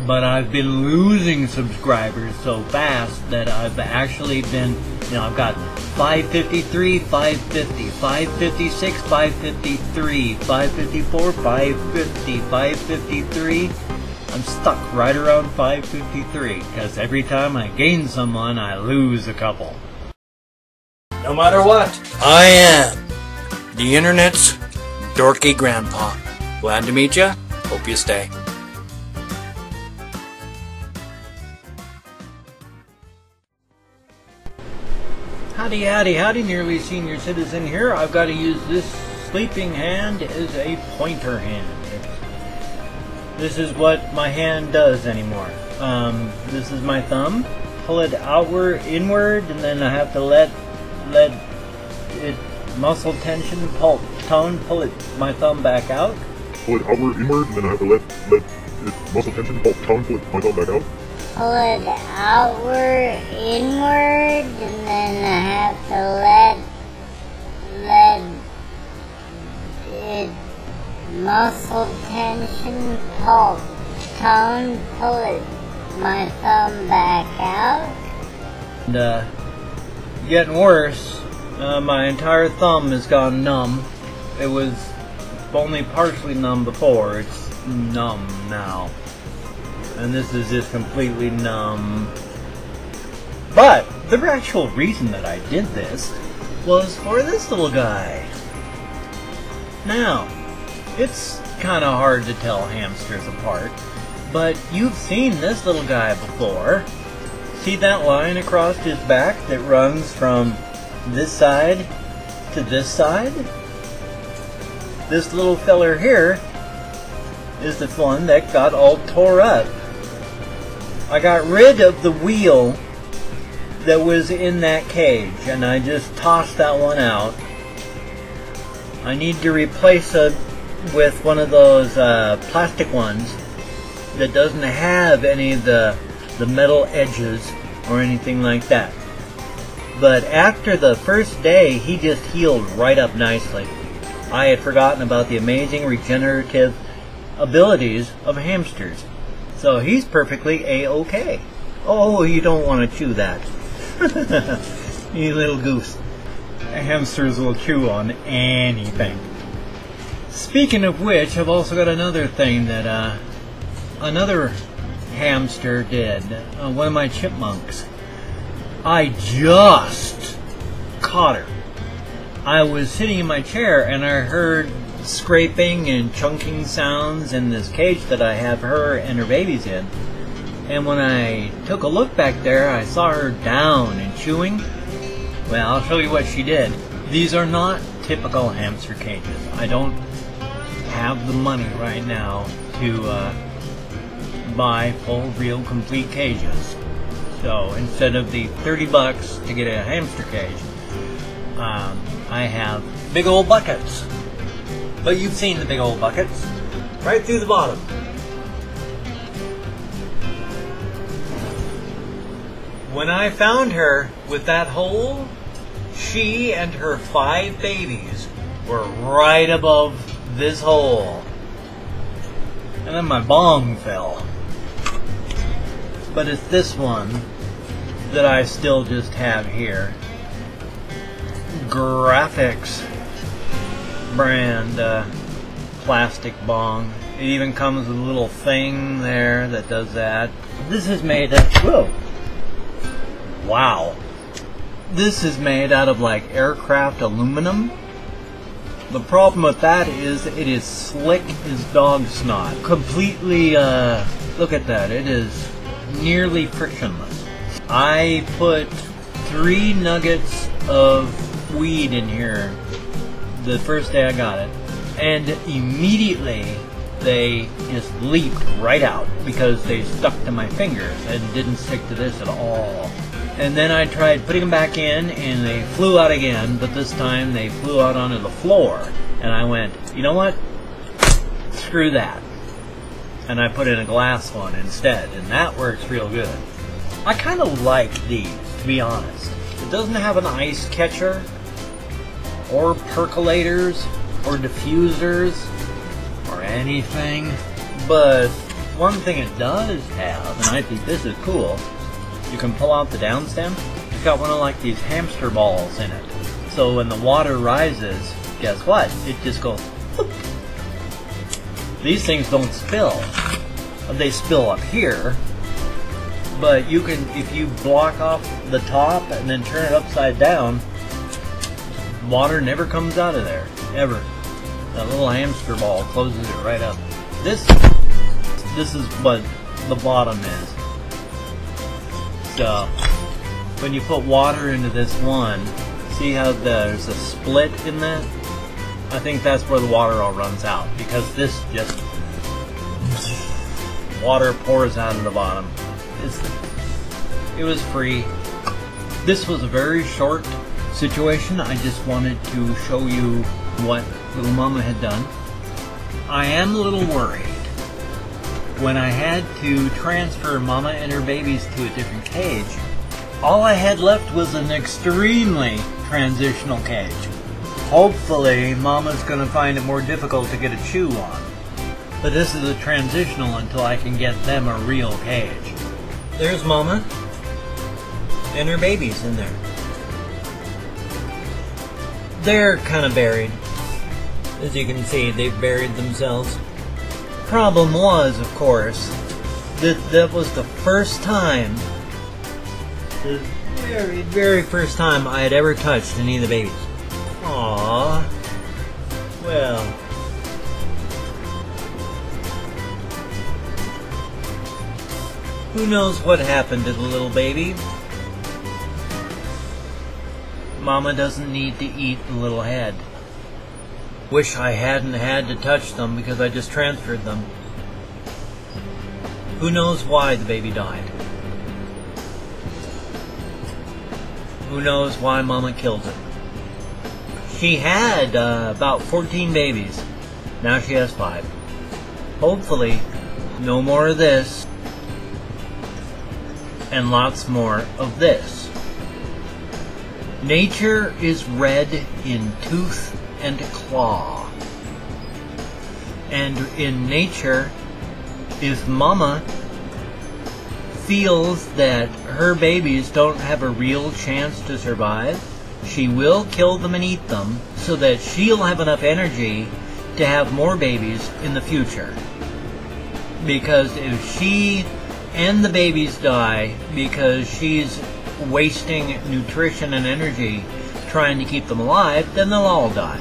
but I've been losing subscribers so fast that I've actually been, I've got 553, 550, 556, 553, 554, 550, 553. I'm stuck right around 553 because every time I gain someone, I lose a couple. No matter what, I am the internet's dorky grandpa. Glad to meet ya. Hope you stay. Howdy, howdy, howdy, nearly senior citizen here. I've got to use this sleeping hand as a pointer hand. This is what my hand does anymore. This is my thumb. Pull it outward, inward, and then I have to let it muscle tension, tone, pull my thumb back out. Pull it outward, inward, and then I have to let it muscle tension, tone, pull my thumb back out. Pull it outward, inward, and then I have to let it muscle tension, tone, pull my thumb back out. And getting worse, my entire thumb has gone numb. It was only partially numb before, it's numb now. And this is just completely numb. But the actual reason that I did this was for this little guy. Now, it's kind of hard to tell hamsters apart, but you've seen this little guy before. See that line across his back that runs from this side to this side? This little feller here is the one that got all tore up. I got rid of the wheel that was in that cage, and I just tossed that one out. I need to replace it with one of those plastic ones that doesn't have any of the metal edges or anything like that. But after the first day, he just healed right up nicely. I had forgotten about the amazing regenerative abilities of hamsters. So he's perfectly A-okay. Oh, you don't want to chew that. You little goose. Hamsters will chew on anything. Speaking of which, I've also got another thing that another hamster did. One of my chipmunks. I just caught her. I was sitting in my chair and I heard scraping and chunking sounds in this cage that I have her and her babies in. And when I took a look back there, I saw her down and chewing. Well, I'll show you what she did. These are not typical hamster cages. I don't have the money right now to buy full, real, complete cages. So instead of the 30 bucks to get a hamster cage, I have big old buckets. But you've seen the big old buckets, right through the bottom. When I found her with that hole, she and her 5 babies were right above this hole. And then my bong fell. But it's this one that I still just have here. Graphics brand plastic bong. It even comes with a little thing there that does that. This is made of, whoa, wow. This is made out of like aircraft aluminum. The problem with that is it is slick as dog snot. Completely, look at that, it is nearly frictionless. I put 3 nuggets of weed in here the first day I got it, and immediately they just leaped right out because they stuck to my fingers and didn't stick to this at all. And then I tried putting them back in and they flew out again, but this time they flew out onto the floor. And I went, you know what? Screw that. And I put in a glass one instead, and that works real good. I kind of like these, to be honest. It doesn't have an ice catcher, or percolators, or diffusers, or anything, but one thing it does have, and I think this is cool, you can pull out the down stem. It's got one of like these hamster balls in it. So when the water rises, guess what? It just goes whoop. These things don't spill. They spill up here, but you can, if you block off the top and then turn it upside down, water never comes out of there, ever. That little hamster ball closes it right up. This is what the bottom is. So when you put water into this one, see how there's a split in that? I think that's where the water all runs out, because this just water pours out of the bottom. It was free. This was a very short situation. I just wanted to show you what little mama had done. I am a little worried. When I had to transfer mama and her babies to a different cage, all I had left was an extremely transitional cage. Hopefully mama's gonna find it more difficult to get a chew on. But this is a transitional until I can get them a real cage. There's mama and her babies in there. They're kind of buried. As you can see, they've buried themselves. Problem was, of course, that was the first time, the very, very first time I had ever touched any of the babies. Aww. Well. Who knows what happened to the little baby? Mama doesn't need to eat the little head. Wish I hadn't had to touch them because I just transferred them. Who knows why the baby died? Who knows why mama killed it? She had about 14 babies. Now she has 5. Hopefully, no more of this. And lots more of this. Nature is red in tooth and claw. And in nature, if mama feels that her babies don't have a real chance to survive, she will kill them and eat them so that she'll have enough energy to have more babies in the future. Because if she and the babies die because she's wasting nutrition and energy trying to keep them alive, then they'll all die.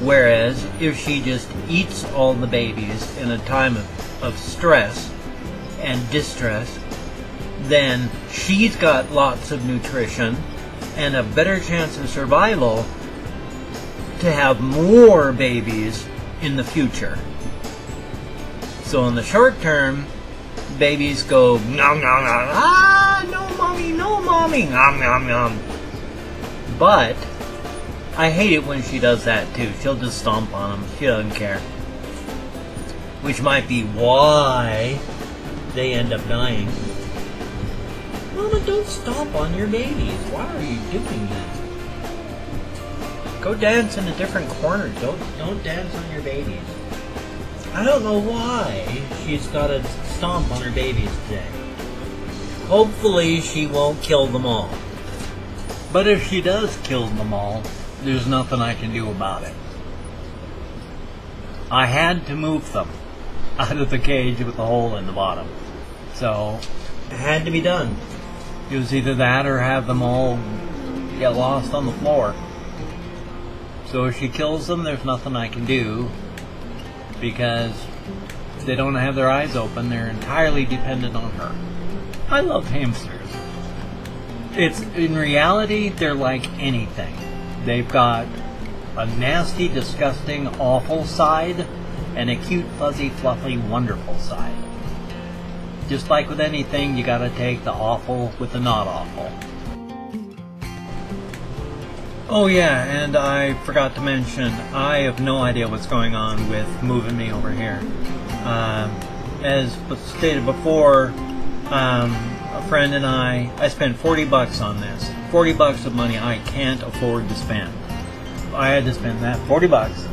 Whereas if she just eats all the babies in a time of stress and distress, then she's got lots of nutrition and a better chance of survival to have more babies in the future. So in the short term, babies go nom nom nom, ah, no mommy, nom nom nom. But I hate it when she does that too. She'll just stomp on them. She doesn't care. Which might be why they end up dying. Mama, don't stomp on your babies. Why are you doing that? Go dance in a different corner. Don't dance on your babies. I don't know why she's got to stomp on her babies today. Hopefully she won't kill them all. But if she does kill them all, there's nothing I can do about it. I had to move them out of the cage with the hole in the bottom. So, it had to be done. It was either that or have them all get lost on the floor. So if she kills them, there's nothing I can do, because they don't have their eyes open. They're entirely dependent on her. I love hamsters. In reality, they're like anything. They've got a nasty, disgusting, awful side, and a cute, fuzzy, fluffy, wonderful side. Just like with anything, you gotta take the awful with the not awful. Oh yeah, and I forgot to mention, I have no idea what's going on with moving me over here. As stated before, a friend and I spent 40 bucks on this. 40 bucks of money I can't afford to spend. I had to spend that 40 bucks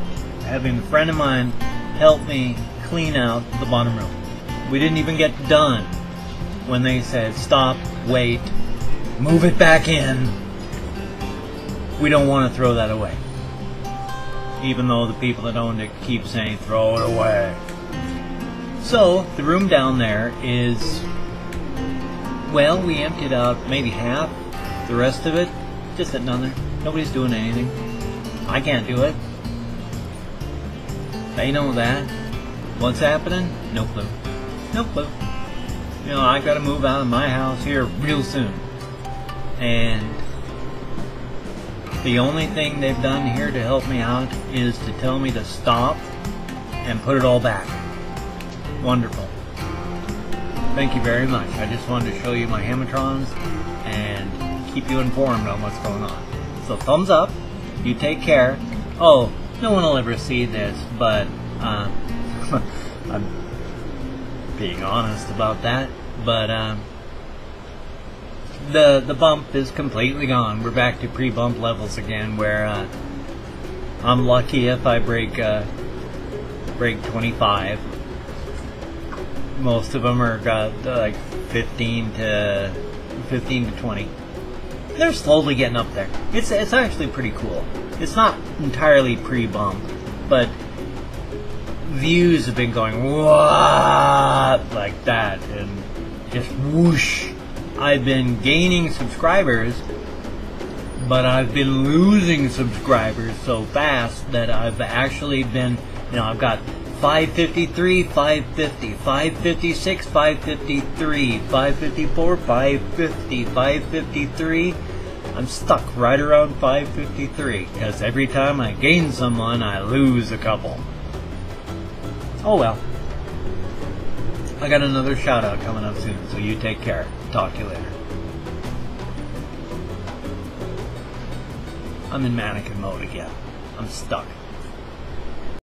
having a friend of mine help me clean out the bottom room. We didn't even get done when they said, stop, wait, move it back in. We don't want to throw that away. Even though the people that owned it keep saying, throw it away. So, the room down there is, well, we emptied out maybe half. The rest of it, just sitting down there. Nobody's doing anything. I can't do it. They know that. What's happening? No clue. No clue. You know, I gotta move out of my house here real soon. And the only thing they've done here to help me out is to tell me to stop and put it all back. Wonderful. Thank you very much. I just wanted to show you my Hamatrons and keep you informed on what's going on. So thumbs up. You take care. Oh, no one will ever see this, but I'm being honest about that. But the bump is completely gone. We're back to pre-bump levels again, where I'm lucky if I break 25. Most of them are got like 15 to 20. They're slowly getting up there. It's actually pretty cool. It's not entirely pre-bump, but views have been going what like that, and just whoosh. I've been gaining subscribers, but I've been losing subscribers so fast that I've actually been, you know, I've got 553, 550, 556, 553, 554, 550, 553. I'm stuck right around 553 because every time I gain someone, I lose a couple. Oh well. I got another shout out coming up soon, so you take care. Talk to you later. I'm in mannequin mode again. I'm stuck.